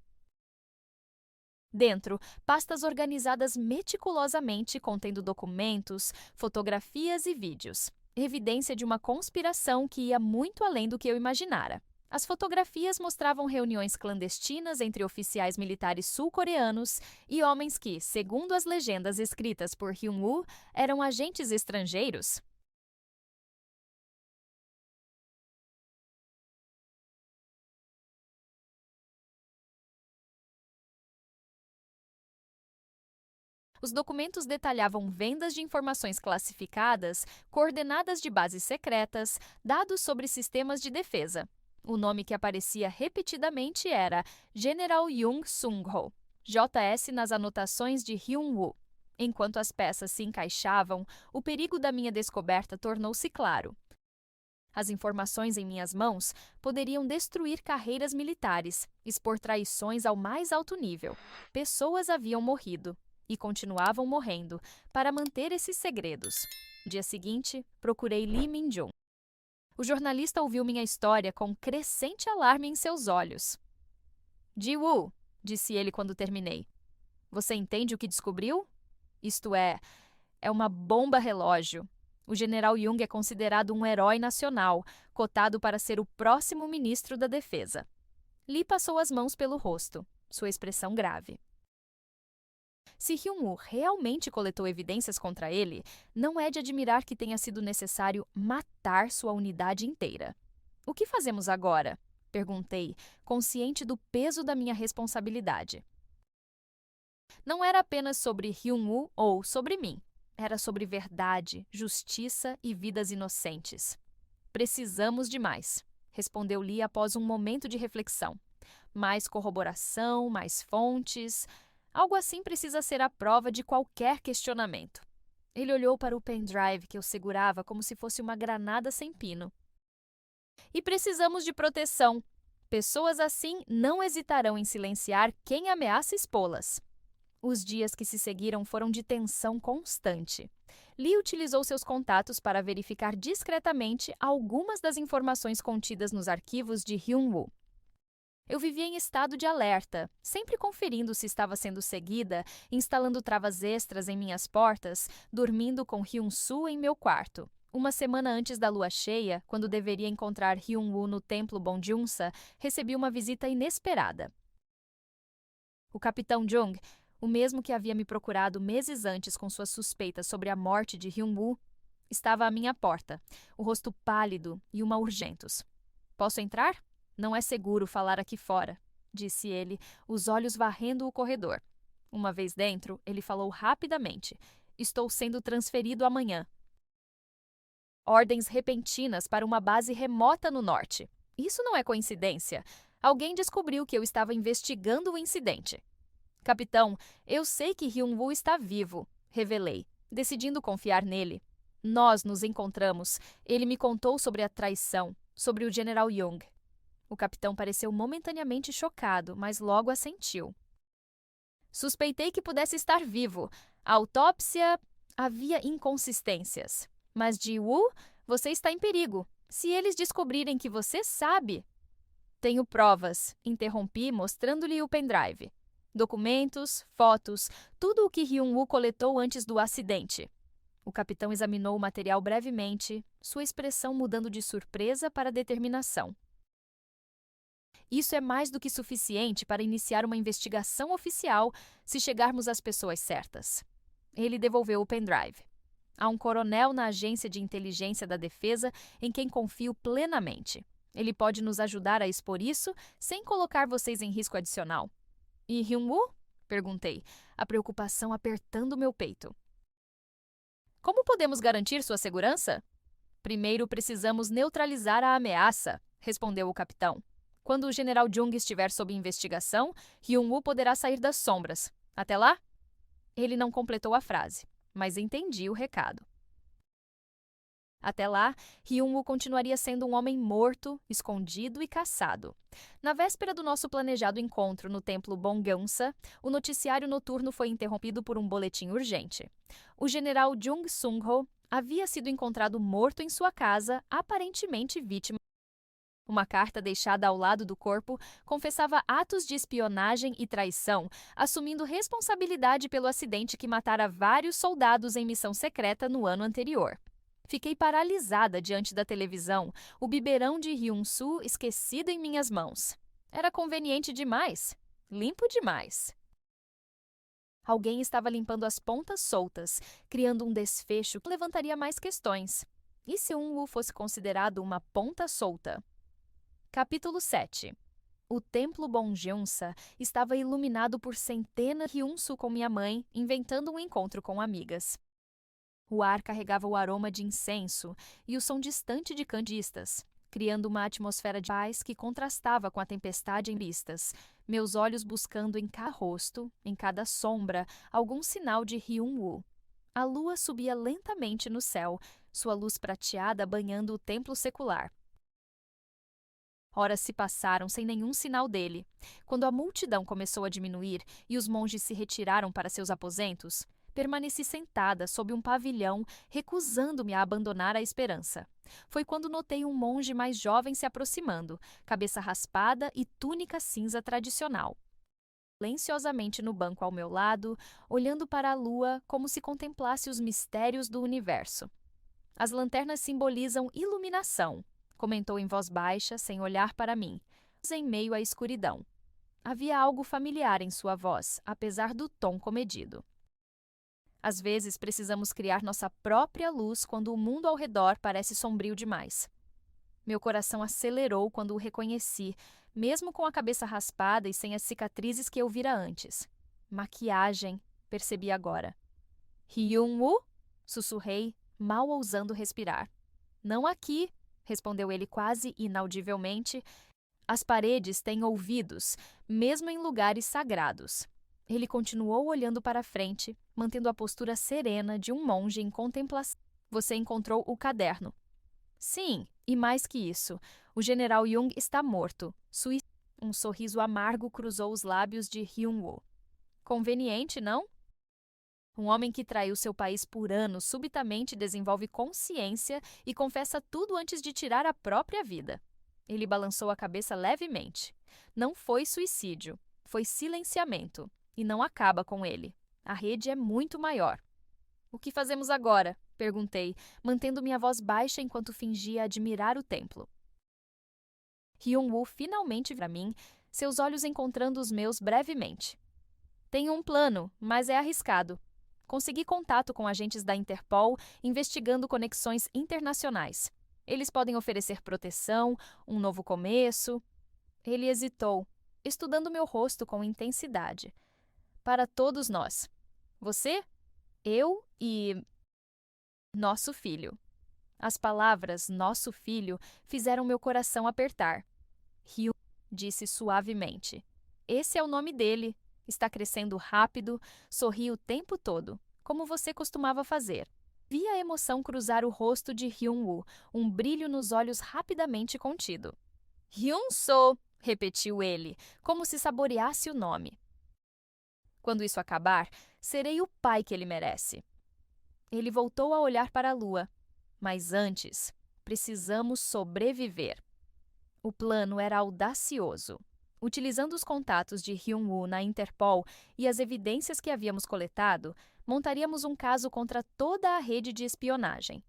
Dentro, pastas organizadas meticulosamente contendo documentos, fotografias e vídeos. Evidência de uma conspiração que ia muito além do que eu imaginara. As fotografias mostravam reuniões clandestinas entre oficiais militares sul-coreanos e homens que, segundo as legendas escritas por Hyun-woo, eram agentes estrangeiros. Os documentos detalhavam vendas de informações classificadas, coordenadas de bases secretas, dados sobre sistemas de defesa. O nome que aparecia repetidamente era General Jung Sung-ho, JS nas anotações de Hyun-woo. Enquanto as peças se encaixavam, o perigo da minha descoberta tornou-se claro. As informações em minhas mãos poderiam destruir carreiras militares, expor traições ao mais alto nível. Pessoas haviam morrido. E continuavam morrendo, para manter esses segredos. Dia seguinte, procurei Lee Min-jung. O jornalista ouviu minha história com crescente alarme em seus olhos. Ji-woo, disse ele quando terminei. Você entende o que descobriu? Isto é uma bomba relógio. O general Jung é considerado um herói nacional, cotado para ser o próximo ministro da Defesa. Lee passou as mãos pelo rosto, sua expressão grave. Se Hyun-woo realmente coletou evidências contra ele, não é de admirar que tenha sido necessário matar sua unidade inteira. O que fazemos agora? Perguntei, consciente do peso da minha responsabilidade. Não era apenas sobre Hyun-woo ou sobre mim. Era sobre verdade, justiça e vidas inocentes. Precisamos de mais, respondeu Lee após um momento de reflexão. Mais corroboração, mais fontes. Algo assim precisa ser a prova de qualquer questionamento. Ele olhou para o pendrive que eu segurava como se fosse uma granada sem pino. E precisamos de proteção. Pessoas assim não hesitarão em silenciar quem ameaça expô-las. Os dias que se seguiram foram de tensão constante. Lee utilizou seus contatos para verificar discretamente algumas das informações contidas nos arquivos de Hyun-woo. Eu vivia em estado de alerta, sempre conferindo se estava sendo seguida, instalando travas extras em minhas portas, dormindo com Hyun-soo em meu quarto. Uma semana antes da lua cheia, quando deveria encontrar Hyun-woo no templo Bonjunsa, recebi uma visita inesperada. O capitão Jung, o mesmo que havia me procurado meses antes com suas suspeitas sobre a morte de Hyun-woo, Estava à minha porta, o rosto pálido e uma urgentos. Posso entrar? Não é seguro falar aqui fora, disse ele, os olhos varrendo o corredor. Uma vez dentro, ele falou rapidamente. Estou sendo transferido amanhã. Ordens repentinas para uma base remota no norte. Isso não é coincidência. Alguém descobriu que eu estava investigando o incidente. Capitão, eu sei que Hyun-woo está vivo, revelei, decidindo confiar nele. Nós nos encontramos. Ele me contou sobre a traição, sobre o General Young. O capitão pareceu momentaneamente chocado, mas logo assentiu. Suspeitei que pudesse estar vivo. A autópsia havia inconsistências. Mas Ji-woo, você está em perigo. Se eles descobrirem que você sabe... Tenho provas, interrompi, mostrando-lhe o pendrive. Documentos, fotos, tudo o que Hyun-woo coletou antes do acidente. O capitão examinou o material brevemente, sua expressão mudando de surpresa para determinação. Isso é mais do que suficiente para iniciar uma investigação oficial se chegarmos às pessoas certas. Ele devolveu o pendrive. Há um coronel na agência de inteligência da defesa em quem confio plenamente. Ele pode nos ajudar a expor isso sem colocar vocês em risco adicional. E Hyun-woo? Perguntei, a preocupação apertando meu peito. Como podemos garantir sua segurança? Primeiro precisamos neutralizar a ameaça, respondeu o capitão. Quando o General Jung estiver sob investigação, Hyun-woo poderá sair das sombras. Até lá? Ele não completou a frase, mas entendi o recado. Até lá, Hyun-woo continuaria sendo um homem morto, escondido e caçado. Na véspera do nosso planejado encontro no templo Bongyeonsa, o noticiário noturno foi interrompido por um boletim urgente. O general Jung Sung-ho havia sido encontrado morto em sua casa, aparentemente vítima. Uma carta deixada ao lado do corpo confessava atos de espionagem e traição, assumindo responsabilidade pelo acidente que matara vários soldados em missão secreta no ano anterior. Fiquei paralisada diante da televisão, o biberão de Hyun-soo esquecido em minhas mãos. Era conveniente demais, limpo demais. Alguém estava limpando as pontas soltas, criando um desfecho que levantaria mais questões. E se Hyun-woo fosse considerado uma ponta solta? Capítulo 7. O templo Bongyeonsa estava iluminado por centenas de Hyun-soo com minha mãe, inventando um encontro com amigas. O ar carregava o aroma de incenso e o som distante de candistas, criando uma atmosfera de paz que contrastava com a tempestade em vistas, meus olhos buscando em cada rosto, em cada sombra, algum sinal de Hyun-woo. A lua subia lentamente no céu, sua luz prateada banhando o templo secular. Horas se passaram sem nenhum sinal dele. Quando a multidão começou a diminuir e os monges se retiraram para seus aposentos, permaneci sentada sob um pavilhão, recusando-me a abandonar a esperança. Foi quando notei um monge mais jovem se aproximando, cabeça raspada e túnica cinza tradicional. Silenciosamente no banco ao meu lado, olhando para a lua como se contemplasse os mistérios do universo. As lanternas simbolizam iluminação, comentou em voz baixa, sem olhar para mim, em meio à escuridão. Havia algo familiar em sua voz, apesar do tom comedido. Às vezes, precisamos criar nossa própria luz quando o mundo ao redor parece sombrio demais. Meu coração acelerou quando o reconheci, mesmo com a cabeça raspada e sem as cicatrizes que eu vira antes. Maquiagem, percebi agora. Hyun-woo? Sussurrei, mal ousando respirar. Não aqui, respondeu ele quase inaudivelmente. As paredes têm ouvidos, mesmo em lugares sagrados. Ele continuou olhando para frente, mantendo a postura serena de um monge em contemplação. Você encontrou o caderno. Sim, e mais que isso, o general Jung está morto. Um sorriso amargo cruzou os lábios de Hyun-woo. Conveniente, não? Um homem que traiu seu país por anos subitamente desenvolve consciência e confessa tudo antes de tirar a própria vida. Ele balançou a cabeça levemente. Não foi suicídio, foi silenciamento. E não acaba com ele. A rede é muito maior. O que fazemos agora? Perguntei, mantendo minha voz baixa enquanto fingia admirar o templo. Hyun-woo finalmente para mim, seus olhos encontrando os meus brevemente. Tenho um plano, mas é arriscado. Consegui contato com agentes da Interpol investigando conexões internacionais. Eles podem oferecer proteção, um novo começo. Ele hesitou, estudando meu rosto com intensidade. Para todos nós. Você, eu e nosso filho. As palavras nosso filho fizeram meu coração apertar. Hugh disse suavemente. Esse é o nome dele. Está crescendo rápido, sorri o tempo todo, como você costumava fazer. Vi a emoção cruzar o rosto de Hyun-woo, um brilho nos olhos rapidamente contido. Hyun-soo, repetiu ele, como se saboreasse o nome. Quando isso acabar, serei o pai que ele merece. Ele voltou a olhar para a lua. Mas antes, precisamos sobreviver. O plano era audacioso. Utilizando os contatos de Hyun-woo na Interpol e as evidências que havíamos coletado, montaríamos um caso contra toda a rede de espionagem.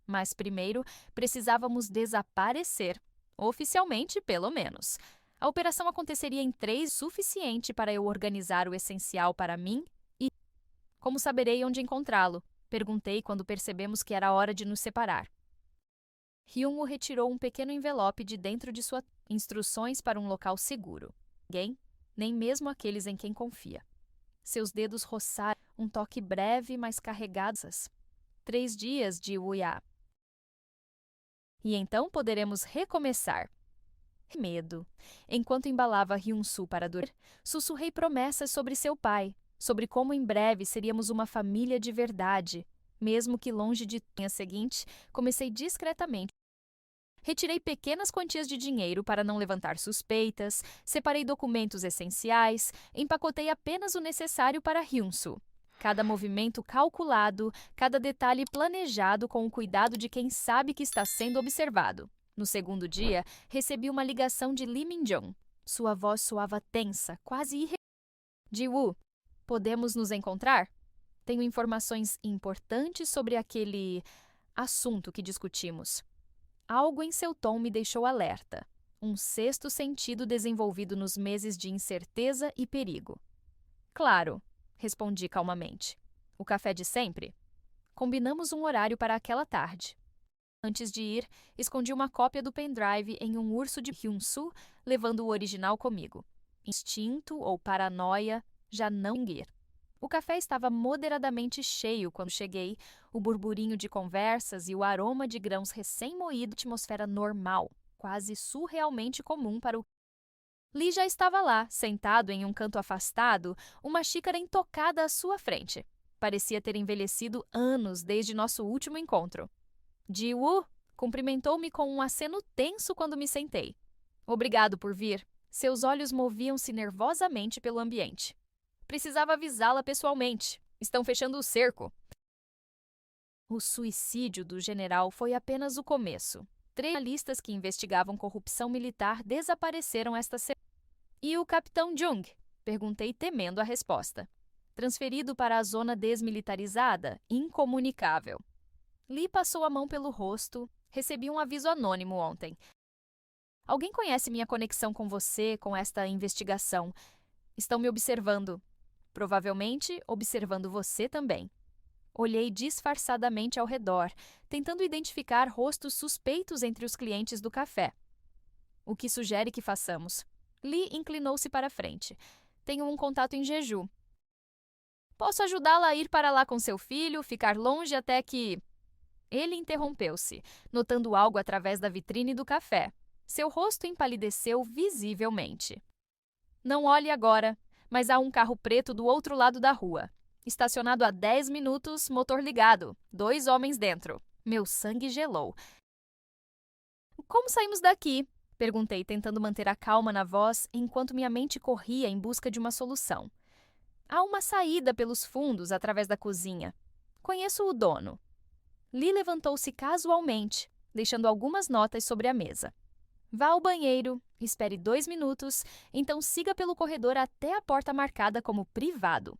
Mas primeiro, precisávamos desaparecer, oficialmente pelo menos. A operação aconteceria em 3 suficiente para eu organizar o essencial para mim e... Como saberei onde encontrá-lo? Perguntei quando percebemos que era hora de nos separar. Hyun-woo retirou um pequeno envelope de dentro de sua instruções para um local seguro. Ninguém, nem mesmo aqueles em quem confia. Seus dedos roçaram um toque breve, mas carregado. 3 dias de Uya. E então poderemos recomeçar. Medo. Enquanto embalava Hyun-soo para dormir, sussurrei promessas sobre seu pai, sobre como em breve seríamos uma família de verdade. Mesmo que longe de manhã seguinte, comecei discretamente. Retirei pequenas quantias de dinheiro para não levantar suspeitas, separei documentos essenciais, empacotei apenas o necessário para Hyun-soo. Cada movimento calculado, cada detalhe planejado com o cuidado de quem sabe que está sendo observado. No segundo dia, recebi uma ligação de Lee Min-jong. Sua voz soava tensa, quase irregular. Ji-woo, podemos nos encontrar? Tenho informações importantes sobre aquele assunto que discutimos. Algo em seu tom me deixou alerta. Um sexto sentido desenvolvido nos meses de incerteza e perigo. Claro, respondi calmamente. O café de sempre? Combinamos um horário para aquela tarde. Antes de ir, escondi uma cópia do pendrive em um urso de Hyun-soo, levando o original comigo. Instinto ou paranoia, já não ir. O café estava moderadamente cheio quando cheguei, o burburinho de conversas e o aroma de grãos recém-moídos, atmosfera normal, quase surrealmente comum para o... Lee já estava lá, sentado em um canto afastado, uma xícara intocada à sua frente. Parecia ter envelhecido anos desde nosso último encontro. Ji-woo cumprimentou-me com um aceno tenso quando me sentei. Obrigado por vir. Seus olhos moviam-se nervosamente pelo ambiente. Precisava avisá-la pessoalmente. Estão fechando o cerco. O suicídio do general foi apenas o começo. 3 jornalistas que investigavam corrupção militar desapareceram esta semana. E o capitão Jung? Perguntei temendo a resposta. Transferido para a zona desmilitarizada, incomunicável. Lee passou a mão pelo rosto. Recebi um aviso anônimo ontem. Alguém conhece minha conexão com você, com esta investigação? Estão me observando. Provavelmente observando você também. Olhei disfarçadamente ao redor, tentando identificar rostos suspeitos entre os clientes do café. O que sugere que façamos? Lee inclinou-se para a frente. Tenho um contato em Jeju. Posso ajudá-la a ir para lá com seu filho, ficar longe até que... Ele interrompeu-se, notando algo através da vitrine do café. Seu rosto empalideceu visivelmente. Não olhe agora, mas há um carro preto do outro lado da rua. Estacionado há 10 minutos, motor ligado. 2 homens dentro. Meu sangue gelou. Como saímos daqui? Perguntei, tentando manter a calma na voz, enquanto minha mente corria em busca de uma solução. Há uma saída pelos fundos através da cozinha. Conheço o dono. Lee levantou-se casualmente, deixando algumas notas sobre a mesa. Vá ao banheiro, espere 2 minutos, então siga pelo corredor até a porta marcada como privado.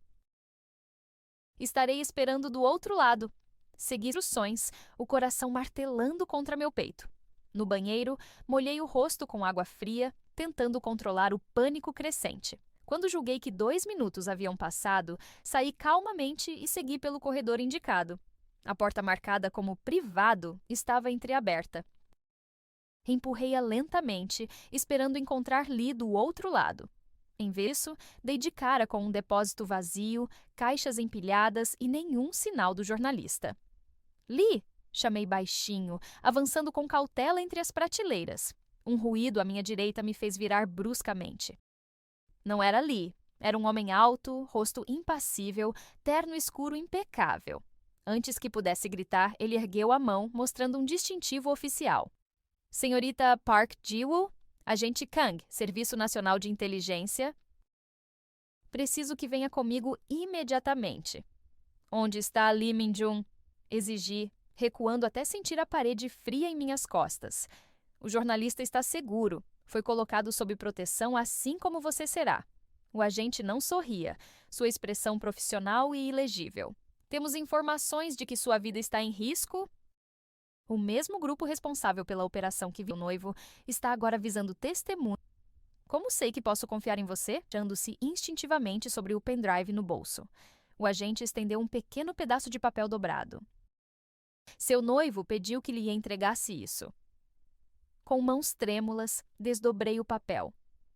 Estarei esperando do outro lado. Segui instruções, o coração martelando contra meu peito. No banheiro, molhei o rosto com água fria, tentando controlar o pânico crescente. Quando julguei que 2 minutos haviam passado, saí calmamente e segui pelo corredor indicado. A porta marcada como privado estava entreaberta. Empurrei-a lentamente, esperando encontrar Lee do outro lado. Em vez disso, dei de cara com um depósito vazio, caixas empilhadas e nenhum sinal do jornalista. Lee! Chamei baixinho, avançando com cautela entre as prateleiras. Um ruído à minha direita me fez virar bruscamente. Não era Lee. Era um homem alto, rosto impassível, terno escuro impecável. Antes que pudesse gritar, ele ergueu a mão, mostrando um distintivo oficial. Senhorita Park Ji-woo, agente Kang, Serviço Nacional de Inteligência. Preciso que venha comigo imediatamente. Onde está Lee Min-jun? Exigi, recuando até sentir a parede fria em minhas costas. O jornalista está seguro. Foi colocado sob proteção assim como você será. O agente não sorria, sua expressão profissional e ilegível. Temos informações de que sua vida está em risco. O mesmo grupo responsável pela operação que viu o noivo está agora visando testemunhas. Como sei que posso confiar em você? Achando-se instintivamente sobre o pendrive no bolso. O agente estendeu um pequeno pedaço de papel dobrado. Seu noivo pediu que lhe entregasse isso. Com mãos trêmulas, desdobrei o papel.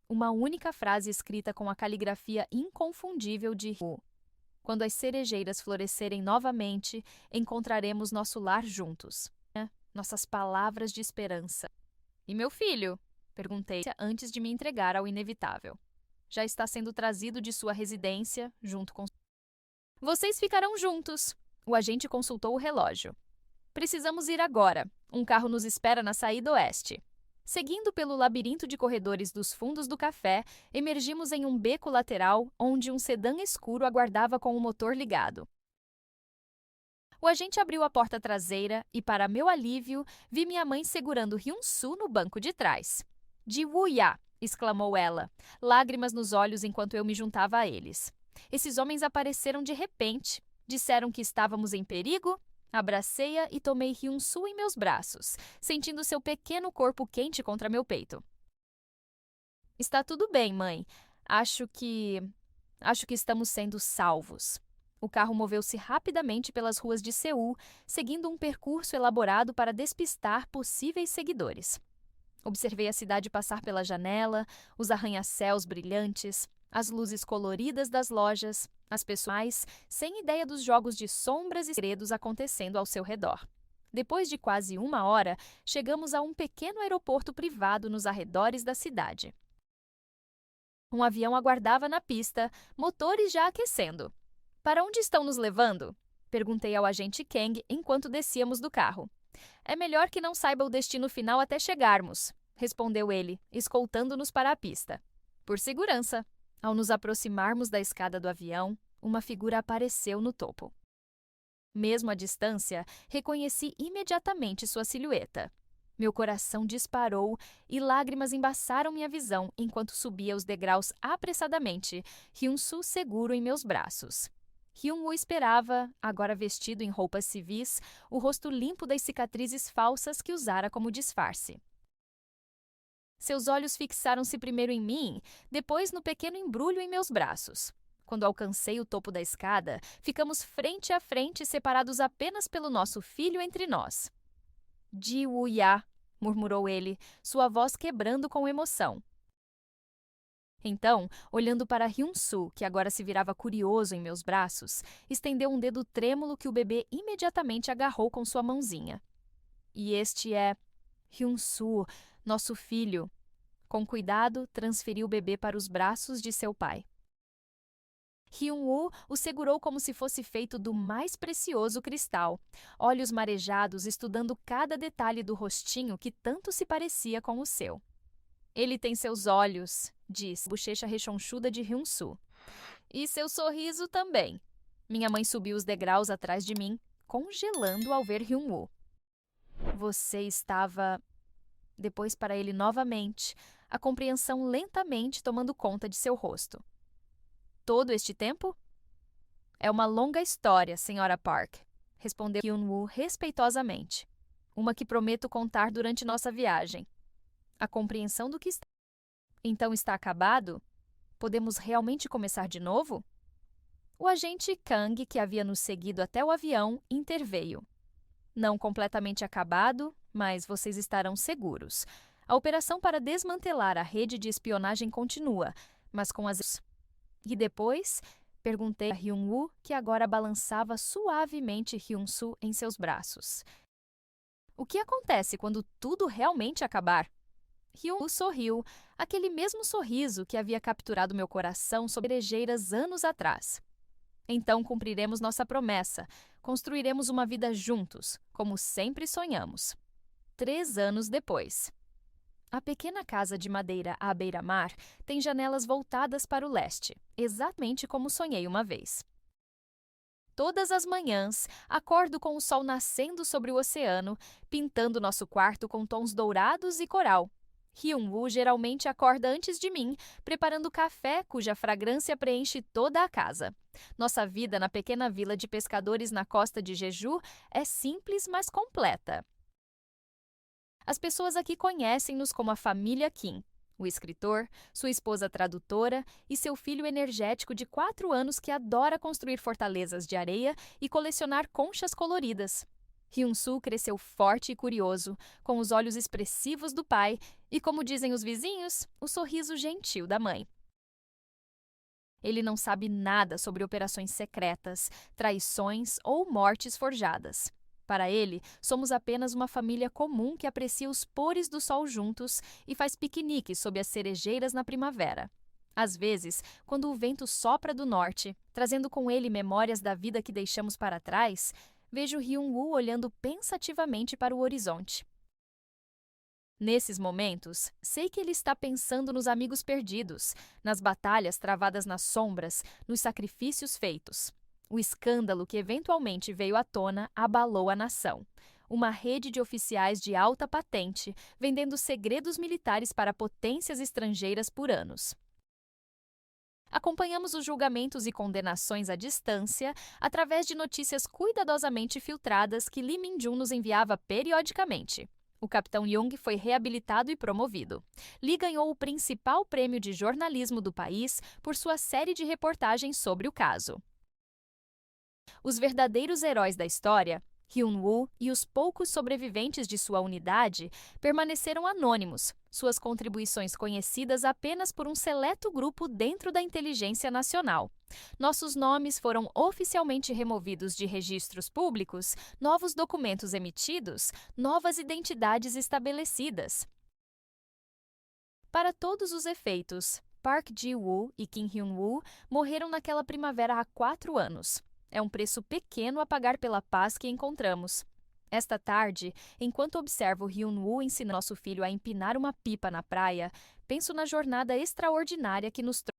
Uma única frase escrita com a caligrafia inconfundível de Hu. Quando as cerejeiras florescerem novamente, encontraremos nosso lar juntos. Nossas palavras de esperança. E meu filho? Perguntei antes de me entregar ao inevitável. Já está sendo trazido de sua residência, junto com... Vocês ficarão juntos. O agente consultou o relógio. Precisamos ir agora. Um carro nos espera na saída oeste. Seguindo pelo labirinto de corredores dos fundos do café, emergimos em um beco lateral onde um sedã escuro aguardava com o motor ligado. O agente abriu a porta traseira e, para meu alívio, vi minha mãe segurando Hyun-soo no banco de trás. "Ji-woo-ya!" exclamou ela, lágrimas nos olhos enquanto eu me juntava a eles. Esses homens apareceram de repente. Disseram que estávamos em perigo. Abracei-a e tomei Hyun-soo em meus braços, sentindo seu pequeno corpo quente contra meu peito. Está tudo bem, mãe. Acho que estamos sendo salvos. O carro moveu-se rapidamente pelas ruas de Seul, seguindo um percurso elaborado para despistar possíveis seguidores. Observei a cidade passar pela janela, os arranha-céus brilhantes, as luzes coloridas das lojas, as pessoas sem ideia dos jogos de sombras e segredos acontecendo ao seu redor. Depois de quase 1 hora, chegamos a um pequeno aeroporto privado nos arredores da cidade. Um avião aguardava na pista, motores já aquecendo. "Para onde estão nos levando?" perguntei ao agente Kang enquanto descíamos do carro. "É melhor que não saiba o destino final até chegarmos", respondeu ele, escoltando-nos para a pista. "Por segurança." Ao nos aproximarmos da escada do avião, uma figura apareceu no topo. Mesmo à distância, reconheci imediatamente sua silhueta. Meu coração disparou e lágrimas embaçaram minha visão enquanto subia os degraus apressadamente, Hyun-soo seguro em meus braços. Hyun-woo esperava, agora vestido em roupas civis, o rosto limpo das cicatrizes falsas que usara como disfarce. Seus olhos fixaram-se primeiro em mim, depois no pequeno embrulho em meus braços. Quando alcancei o topo da escada, ficamos frente a frente, separados apenas pelo nosso filho entre nós. "Ji-woo-ya", murmurou ele, sua voz quebrando com emoção. Então, olhando para Hyun-soo, que agora se virava curioso em meus braços, estendeu um dedo trêmulo que o bebê imediatamente agarrou com sua mãozinha. "E este é Hyun-soo, nosso filho." Com cuidado, transferiu o bebê para os braços de seu pai. Hyun-woo o segurou como se fosse feito do mais precioso cristal, olhos marejados estudando cada detalhe do rostinho que tanto se parecia com o seu. "Ele tem seus olhos", disse, bochecha rechonchuda de Hyun-soo. "E seu sorriso também." Minha mãe subiu os degraus atrás de mim, congelando ao ver Hyun-woo. "Você estava..." Depois para ele novamente, a compreensão lentamente tomando conta de seu rosto. "Todo este tempo?" "É uma longa história, Sra. Park", respondeu Hyun-woo respeitosamente. "Uma que prometo contar durante nossa viagem." A compreensão do que está... "Então está acabado?" Podemos realmente começar de novo? O agente Kang, que havia nos seguido até o avião, interveio. Não completamente acabado, mas vocês estarão seguros. A operação para desmantelar a rede de espionagem continua, mas com as... E depois, perguntei a Hyun-woo, que agora balançava suavemente Hyun-soo em seus braços. O que acontece quando tudo realmente acabar? Hyun-woo sorriu, aquele mesmo sorriso que havia capturado meu coração sob cerejeiras anos atrás. Então cumpriremos nossa promessa, construiremos uma vida juntos, como sempre sonhamos. 3 anos depois. A pequena casa de madeira à beira-mar tem janelas voltadas para o leste, exatamente como sonhei uma vez. Todas as manhãs, acordo com o sol nascendo sobre o oceano, pintando nosso quarto com tons dourados e coral. Hyun-woo geralmente acorda antes de mim, preparando café cuja fragrância preenche toda a casa. Nossa vida na pequena vila de pescadores na costa de Jeju é simples, mas completa. As pessoas aqui conhecem-nos como a família Kim. O escritor, sua esposa tradutora e seu filho energético de 4 anos que adora construir fortalezas de areia e colecionar conchas coloridas. Hyun-soo cresceu forte e curioso, com os olhos expressivos do pai e, como dizem os vizinhos, o sorriso gentil da mãe. Ele não sabe nada sobre operações secretas, traições ou mortes forjadas. Para ele, somos apenas uma família comum que aprecia os pôres do sol juntos e faz piqueniques sob as cerejeiras na primavera. Às vezes, quando o vento sopra do norte, trazendo com ele memórias da vida que deixamos para trás, vejo Hyun-woo olhando pensativamente para o horizonte. Nesses momentos, sei que ele está pensando nos amigos perdidos, nas batalhas travadas nas sombras, nos sacrifícios feitos. O escândalo que eventualmente veio à tona abalou a nação. Uma rede de oficiais de alta patente vendendo segredos militares para potências estrangeiras por anos. Acompanhamos os julgamentos e condenações à distância através de notícias cuidadosamente filtradas que Lee Min-jun nos enviava periodicamente. O capitão Young foi reabilitado e promovido. Lee ganhou o principal prêmio de jornalismo do país por sua série de reportagens sobre o caso. Os verdadeiros heróis da história, Hyun-woo e os poucos sobreviventes de sua unidade, permaneceram anônimos, suas contribuições conhecidas apenas por um seleto grupo dentro da inteligência nacional. Nossos nomes foram oficialmente removidos de registros públicos, novos documentos emitidos, novas identidades estabelecidas. Para todos os efeitos, Park Ji-woo e Kim Hyun-woo morreram naquela primavera há 4 anos. É um preço pequeno a pagar pela paz que encontramos. Esta tarde, enquanto observo Hyun-woo ensinar nosso filho a empinar uma pipa na praia, penso na jornada extraordinária que nos trouxe.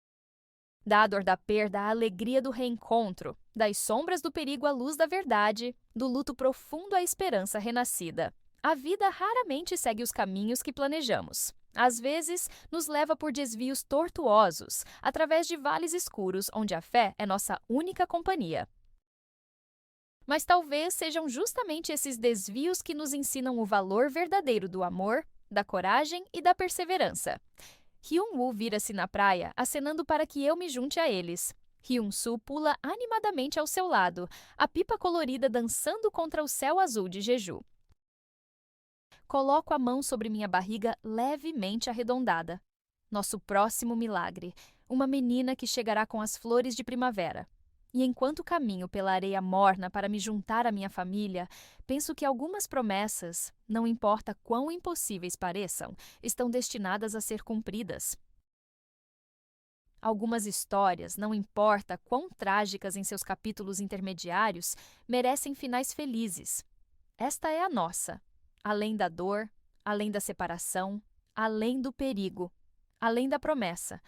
Da dor da perda à alegria do reencontro, das sombras do perigo à luz da verdade, do luto profundo à esperança renascida. A vida raramente segue os caminhos que planejamos. Às vezes, nos leva por desvios tortuosos, através de vales escuros onde a fé é nossa única companhia. Mas talvez sejam justamente esses desvios que nos ensinam o valor verdadeiro do amor, da coragem e da perseverança. Hyun-woo vira-se na praia, acenando para que eu me junte a eles. Hyun-soo pula animadamente ao seu lado, a pipa colorida dançando contra o céu azul de Jeju. Coloco a mão sobre minha barriga levemente arredondada. Nosso próximo milagre, uma menina que chegará com as flores de primavera. E enquanto caminho pela areia morna para me juntar à minha família, penso que algumas promessas, não importa quão impossíveis pareçam, estão destinadas a ser cumpridas. Algumas histórias, não importa quão trágicas em seus capítulos intermediários, merecem finais felizes. Esta é a nossa. Além da dor, além da separação, além do perigo, além da promessa,